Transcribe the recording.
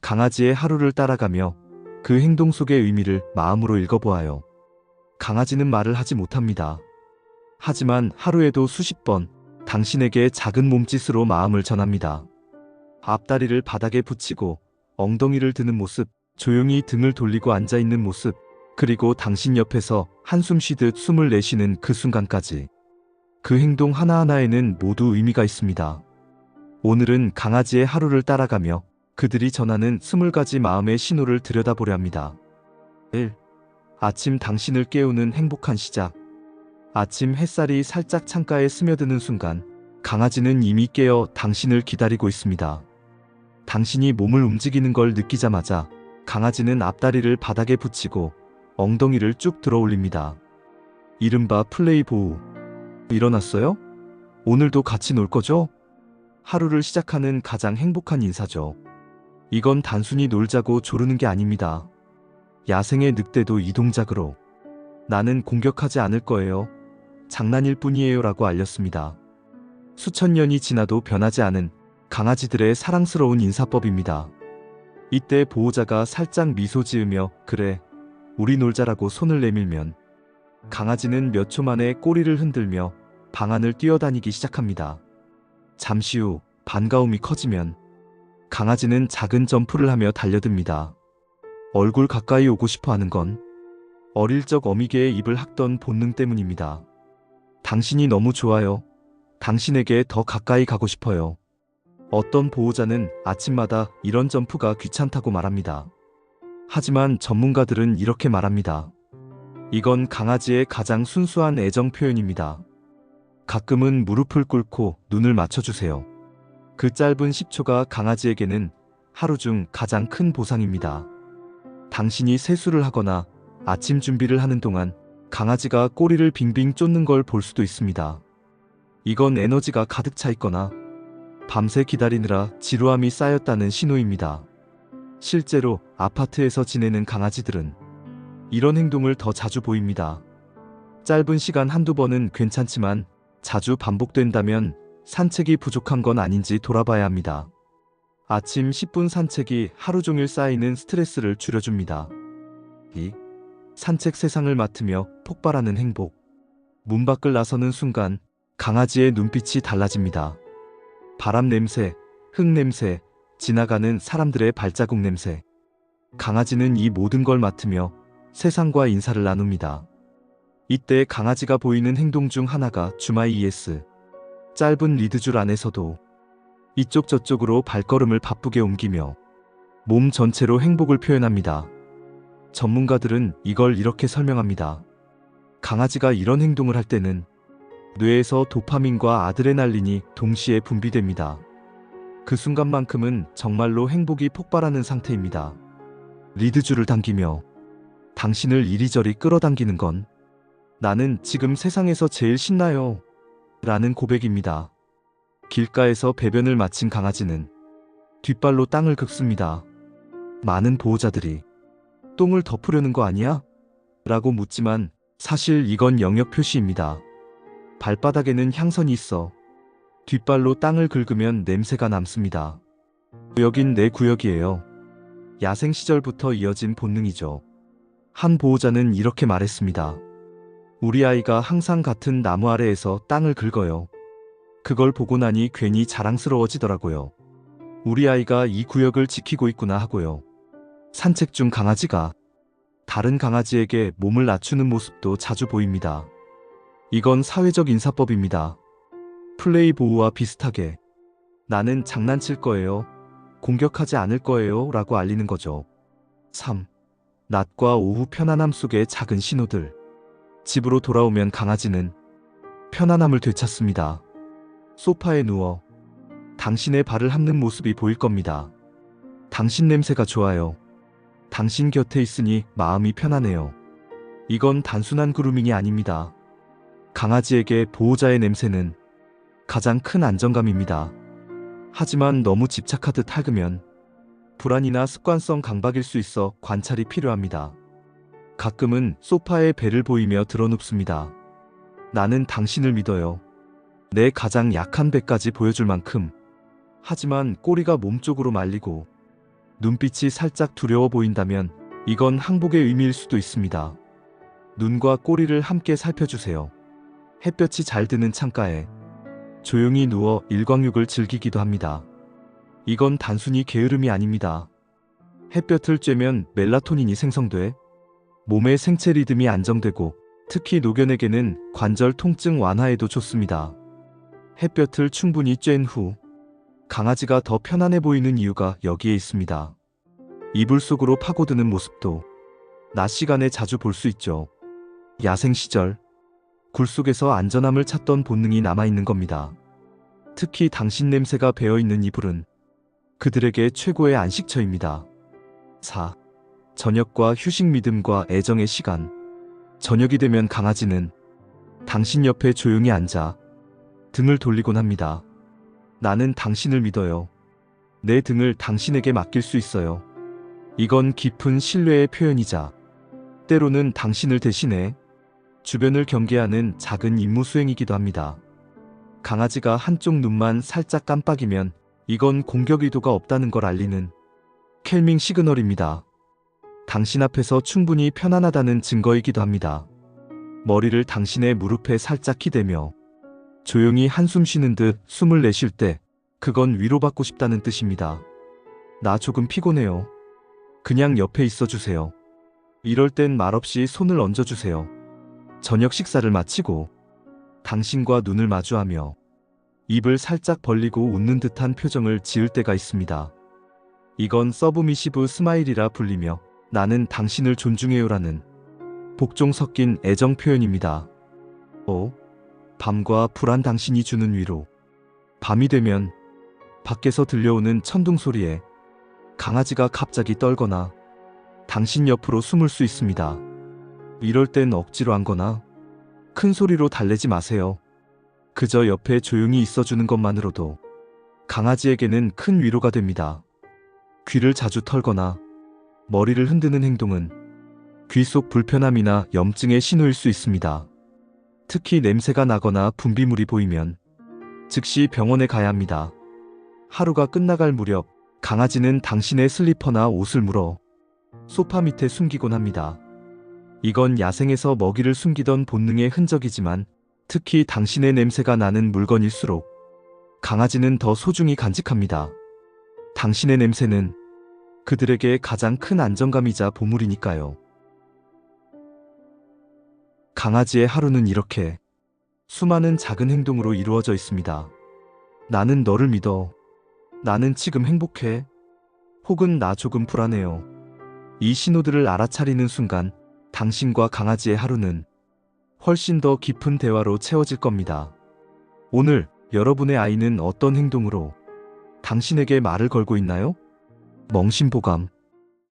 강아지의 하루를 따라가며 그 행동 속의 의미를 마음으로 읽어보아요. 강아지는 말을 하지 못합니다. 하지만 하루에도 수십 번 당신에게 작은 몸짓으로 마음을 전합니다. 앞다리를 바닥에 붙이고 엉덩이를 드는 모습, 조용히 등을 돌리고 앉아있는 모습, 그리고 당신 옆에서 한숨 쉬듯 숨을 내쉬는 그 순간까지. 그 행동 하나하나에는 모두 의미가 있습니다. 오늘은 강아지의 하루를 따라가며 그들이 전하는 20가지 마음의 신호를 들여다보려 합니다. 1. 아침 당신을 깨우는 행복한 시작. 아침 햇살이 살짝 창가에 스며드는 순간 강아지는 이미 깨어 당신을 기다리고 있습니다. 당신이 몸을 움직이는 걸 느끼자마자 강아지는 앞다리를 바닥에 붙이고 엉덩이를 쭉 들어 올립니다. 이른바 플레이 보호. 일어났어요? 오늘도 같이 놀 거죠? 하루를 시작하는 가장 행복한 인사죠. 이건 단순히 놀자고 조르는 게 아닙니다. 야생의 늑대도 이 동작으로 나는 공격하지 않을 거예요. 장난일 뿐이에요 라고 알렸습니다. 수천 년이 지나도 변하지 않은 강아지들의 사랑스러운 인사법입니다. 이때 보호자가 살짝 미소 지으며 그래, 우리 놀자라고 손을 내밀면 강아지는 몇 초 만에 꼬리를 흔들며 방 안을 뛰어다니기 시작합니다. 잠시 후 반가움이 커지면 강아지는 작은 점프를 하며 달려듭니다. 얼굴 가까이 오고 싶어 하는 건 어릴 적 어미개의 입을 핥던 본능 때문입니다. 당신이 너무 좋아요. 당신에게 더 가까이 가고 싶어요. 어떤 보호자는 아침마다 이런 점프가 귀찮다고 말합니다. 하지만 전문가들은 이렇게 말합니다. 이건 강아지의 가장 순수한 애정 표현입니다. 가끔은 무릎을 꿇고 눈을 맞춰주세요. 그 짧은 10초가 강아지에게는 하루 중 가장 큰 보상입니다. 당신이 세수를 하거나 아침 준비를 하는 동안 강아지가 꼬리를 빙빙 쫓는 걸 볼 수도 있습니다. 이건 에너지가 가득 차 있거나 밤새 기다리느라 지루함이 쌓였다는 신호입니다. 실제로 아파트에서 지내는 강아지들은 이런 행동을 더 자주 보입니다. 짧은 시간 한두 번은 괜찮지만 자주 반복된다면 산책이 부족한 건 아닌지 돌아봐야 합니다. 아침 10분 산책이 하루 종일 쌓이는 스트레스를 줄여줍니다. 2. 산책 세상을 맡으며 폭발하는 행복. 문 밖을 나서는 순간 강아지의 눈빛이 달라집니다. 바람 냄새, 흙 냄새, 지나가는 사람들의 발자국 냄새. 강아지는 이 모든 걸 맡으며 세상과 인사를 나눕니다. 이때 강아지가 보이는 행동 중 하나가 주마이에스. 짧은 리드줄 안에서도 이쪽 저쪽으로 발걸음을 바쁘게 옮기며 몸 전체로 행복을 표현합니다. 전문가들은 이걸 이렇게 설명합니다. 강아지가 이런 행동을 할 때는 뇌에서 도파민과 아드레날린이 동시에 분비됩니다. 그 순간만큼은 정말로 행복이 폭발하는 상태입니다. 리드줄을 당기며 당신을 이리저리 끌어당기는 건 나는 지금 세상에서 제일 신나요 라는 고백입니다. 길가에서 배변을 마친 강아지는 뒷발로 땅을 긁습니다. 많은 보호자들이 똥을 덮으려는 거 아니야? 라고 묻지만 사실 이건 영역 표시입니다. 발바닥에는 향선이 있어 뒷발로 땅을 긁으면 냄새가 남습니다. 여긴 내 구역이에요. 야생 시절부터 이어진 본능이죠. 한 보호자는 이렇게 말했습니다. 우리 아이가 항상 같은 나무 아래에서 땅을 긁어요. 그걸 보고 나니 괜히 자랑스러워지더라고요. 우리 아이가 이 구역을 지키고 있구나 하고요. 산책 중 강아지가 다른 강아지에게 몸을 낮추는 모습도 자주 보입니다. 이건 사회적 인사법입니다. 플레이 보호와 비슷하게 나는 장난칠 거예요. 공격하지 않을 거예요 라고 알리는 거죠. 3. 낮과 오후 편안함 속의 작은 신호들. 집으로 돌아오면 강아지는 편안함을 되찾습니다. 소파에 누워 당신의 발을 핥는 모습이 보일 겁니다. 당신 냄새가 좋아요. 당신 곁에 있으니 마음이 편안해요. 이건 단순한 그루밍이 아닙니다. 강아지에게 보호자의 냄새는 가장 큰 안정감입니다. 하지만 너무 집착하듯 핥으면 불안이나 습관성 강박일 수 있어 관찰이 필요합니다. 가끔은 소파에 배를 보이며 드러눕습니다. 나는 당신을 믿어요. 내 가장 약한 배까지 보여줄 만큼. 하지만 꼬리가 몸쪽으로 말리고 눈빛이 살짝 두려워 보인다면 이건 항복의 의미일 수도 있습니다. 눈과 꼬리를 함께 살펴주세요. 햇볕이 잘 드는 창가에 조용히 누워 일광욕을 즐기기도 합니다. 이건 단순히 게으름이 아닙니다. 햇볕을 쬐면 멜라토닌이 생성돼 몸의 생체 리듬이 안정되고 특히 노견에게는 관절 통증 완화에도 좋습니다. 햇볕을 충분히 쬐은 후 강아지가 더 편안해 보이는 이유가 여기에 있습니다. 이불 속으로 파고드는 모습도 낮 시간에 자주 볼 수 있죠. 야생 시절 굴 속에서 안전함을 찾던 본능이 남아있는 겁니다. 특히 당신 냄새가 배어있는 이불은 그들에게 최고의 안식처입니다. 4. 저녁과 휴식, 믿음과 애정의 시간. 저녁이 되면 강아지는 당신 옆에 조용히 앉아 등을 돌리곤 합니다. 나는 당신을 믿어요. 내 등을 당신에게 맡길 수 있어요. 이건 깊은 신뢰의 표현이자 때로는 당신을 대신해 주변을 경계하는 작은 임무 수행이기도 합니다. 강아지가 한쪽 눈만 살짝 깜빡이면 이건 공격 의도가 없다는 걸 알리는 캘밍 시그널입니다. 당신 앞에서 충분히 편안하다는 증거이기도 합니다. 머리를 당신의 무릎에 살짝 기대며 조용히 한숨 쉬는 듯 숨을 내쉴 때 그건 위로받고 싶다는 뜻입니다. 나 조금 피곤해요. 그냥 옆에 있어주세요. 이럴 땐 말없이 손을 얹어주세요. 저녁 식사를 마치고 당신과 눈을 마주하며 입을 살짝 벌리고 웃는 듯한 표정을 지을 때가 있습니다. 이건 서브미시브 스마일이라 불리며 나는 당신을 존중해요라는 복종 섞인 애정 표현입니다. 밤과 불안 당신이 주는 위로. 밤이 되면 밖에서 들려오는 천둥 소리에 강아지가 갑자기 떨거나 당신 옆으로 숨을 수 있습니다. 이럴 땐 억지로 안거나 큰 소리로 달래지 마세요. 그저 옆에 조용히 있어주는 것만으로도 강아지에게는 큰 위로가 됩니다. 귀를 자주 털거나 머리를 흔드는 행동은 귀 속 불편함이나 염증의 신호일 수 있습니다. 특히 냄새가 나거나 분비물이 보이면 즉시 병원에 가야 합니다. 하루가 끝나갈 무렵 강아지는 당신의 슬리퍼나 옷을 물어 소파 밑에 숨기곤 합니다. 이건 야생에서 먹이를 숨기던 본능의 흔적이지만 특히 당신의 냄새가 나는 물건일수록 강아지는 더 소중히 간직합니다. 당신의 냄새는 그들에게 가장 큰 안정감이자 보물이니까요. 강아지의 하루는 이렇게 수많은 작은 행동으로 이루어져 있습니다. 나는 너를 믿어. 나는 지금 행복해. 혹은 나 조금 불안해요. 이 신호들을 알아차리는 순간 당신과 강아지의 하루는 훨씬 더 깊은 대화로 채워질 겁니다. 오늘 여러분의 아이는 어떤 행동으로 당신에게 말을 걸고 있나요? 멍심보감.